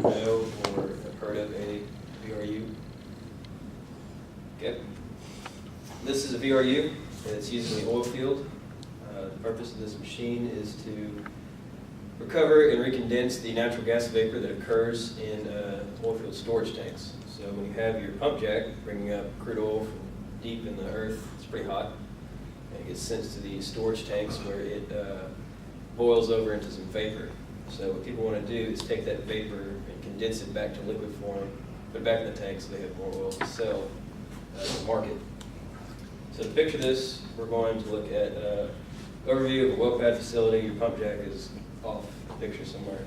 know or have heard of a VRU? Okay. This is a VRU. It's used in the oil field. The purpose of this machine is to recover and recondense the natural gas vapor that occurs in oil field storage tanks. So when you have your pump jack bringing up crude oil from deep in the earth, it's pretty hot, and it gets sent to the storage tanks where it boils over into some vapor. So what people want to do is take that vapor and condense it back to liquid form, put it back in the tank so they have more oil to sell to the market. So to picture this, we're going to look at overview of a well pad facility. Your pump jack is off the picture somewhere.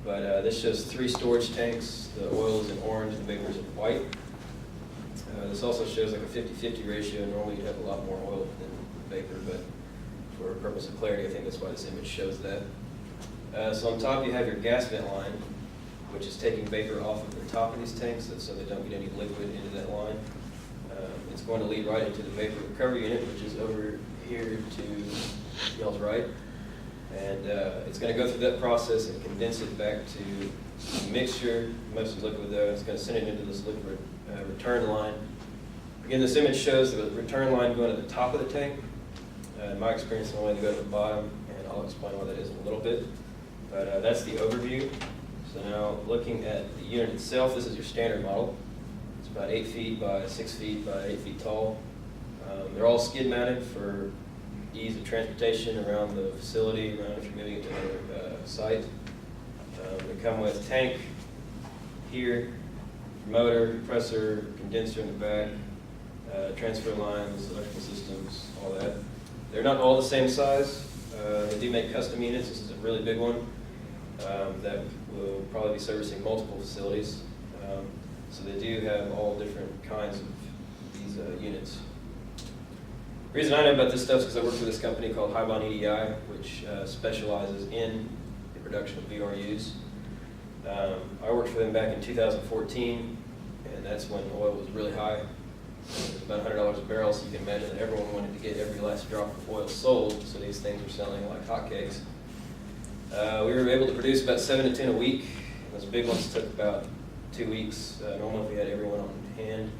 But this shows 3 storage tanks. The oil is in orange, the vapor is in white. This also shows like a 50-50 ratio. Normally you'd have a lot more oil than vapor, but for purpose of clarity, I think that's why this image shows that. So on top you have your gas vent line, which is taking vapor off of the top of these tanks so they don't get any liquid into that line. It's going to lead right into the vapor recovery unit, which is over here to y'all's right. And it's going to go through that process and condense it back to a mixture, mostly liquid though. It's going to send it into this liquid return line. Again, this image shows the return line going to the top of the tank. In my experience, I wanted to go to the bottom, and I'll explain why that is in a little bit. But that's the overview. So now looking at the unit itself, this is your standard model. It's about 8 feet by 6 feet by 8 feet tall. They're all skid mounted for ease of transportation around the facility, around if you're moving it to another site. They come with tank here, motor, compressor, condenser in the back, transfer lines, electrical systems, all that. They're not all the same size. They do make custom units. This is a really big one that will probably be servicing multiple facilities. So they do have all different kinds of these units. The reason I know about this stuff is because I work for this company called Highbond EDI, which specializes in the production of VRUs. I worked for them back in 2014, and that's when oil was really high. It was about $100 a barrel, so you can imagine that everyone wanted to get every last drop of oil sold, so these things were selling like hotcakes. We were able to produce about 7 to 10 a week. Those big ones took about 2 weeks, normally if we had everyone on hand.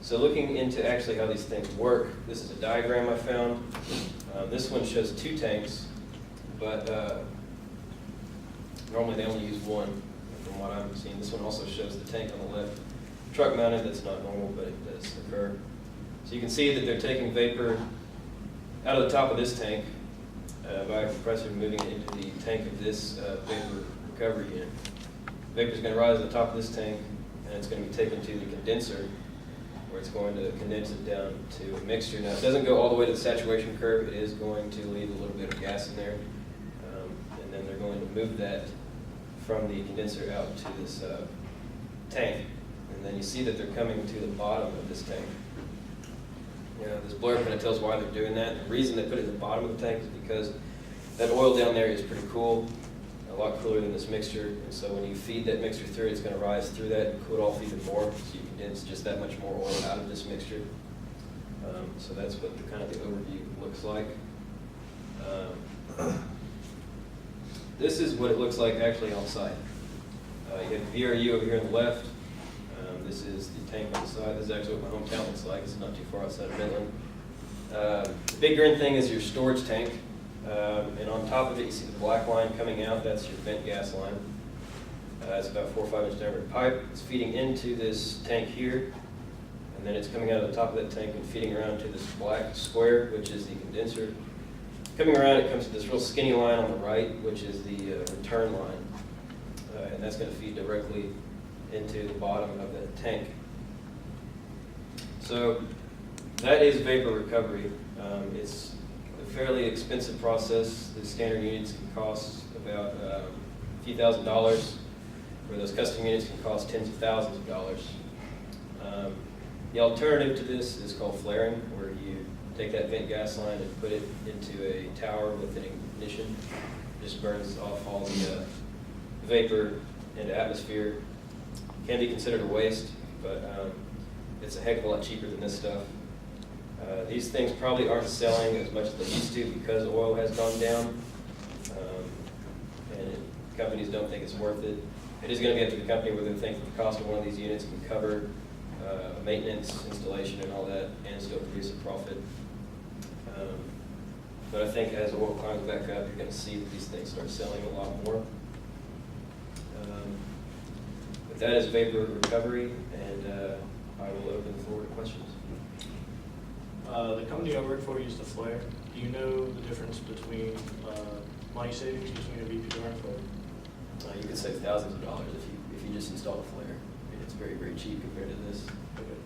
So looking into actually how these things work, this is a diagram I found. This one shows 2 tanks, but normally they only use one from what I'm seeing. This one also shows the tank on the left. Truck mounted, that's not normal, but it does occur. So you can see that they're taking vapor out of the top of this tank by a compressor, moving it into the tank of this vapor recovery unit. Vapor is going to rise to the top of this tank, and it's going to be taken to the condenser, where it's going to condense it down to a mixture. Now, it doesn't go all the way to the saturation curve. It is going to leave a little bit of gas in there, and then they're going to move that from the condenser out to this tank. And then you see that they're coming to the bottom of this tank. You know, this blurb kind of tells why they're doing that. The reason they put it at the bottom of the tank is because that oil down there is pretty cool, a lot cooler than this mixture. And so when you feed that mixture through, it's going to rise through that and cool it off even more. So you condense just that much more oil out of this mixture. So that's what the kind of the overview looks like. This is what it looks like actually on site. You have the VRU over here on the left. This is the tank on the side. This is actually what my hometown looks like. It's not too far outside of Midland. The big green thing is your storage tank. And on top of it, you see the black line coming out. That's your vent gas line. It's about 4 or 5 inch diameter pipe. It's feeding into this tank here. And then it's coming out of the top of that tank and feeding around to this black square, which is the condenser. Coming around, it comes to this real skinny line on the right, which is the return line. And that's going to feed directly into the bottom of that tank. So that is vapor recovery. It's a fairly expensive process. The standard units can cost about a few $1,000s, where those custom units can cost tens of thousands of dollars. The alternative to this is called flaring, where you take that vent gas line and put it into a tower with an ignition. It just burns off all the vapor into atmosphere. Can be considered a waste, but it's a heck of a lot cheaper than this stuff. These things probably aren't selling as much as they used to because oil has gone down. And it companies don't think it's worth it. It is going to be up to the company whether they think the cost of one of these units can cover maintenance, installation, and all that, and still produce a profit. But I think as oil climbs back up, you're going to see that these things start selling a lot more. But that is vapor recovery, and I will open the floor to questions. The company I work for used a flare. Do you know the difference between money savings between a VPR and flare? You could save thousands of dollars if you just install a flare. I mean, it's very, very cheap compared to this. Okay.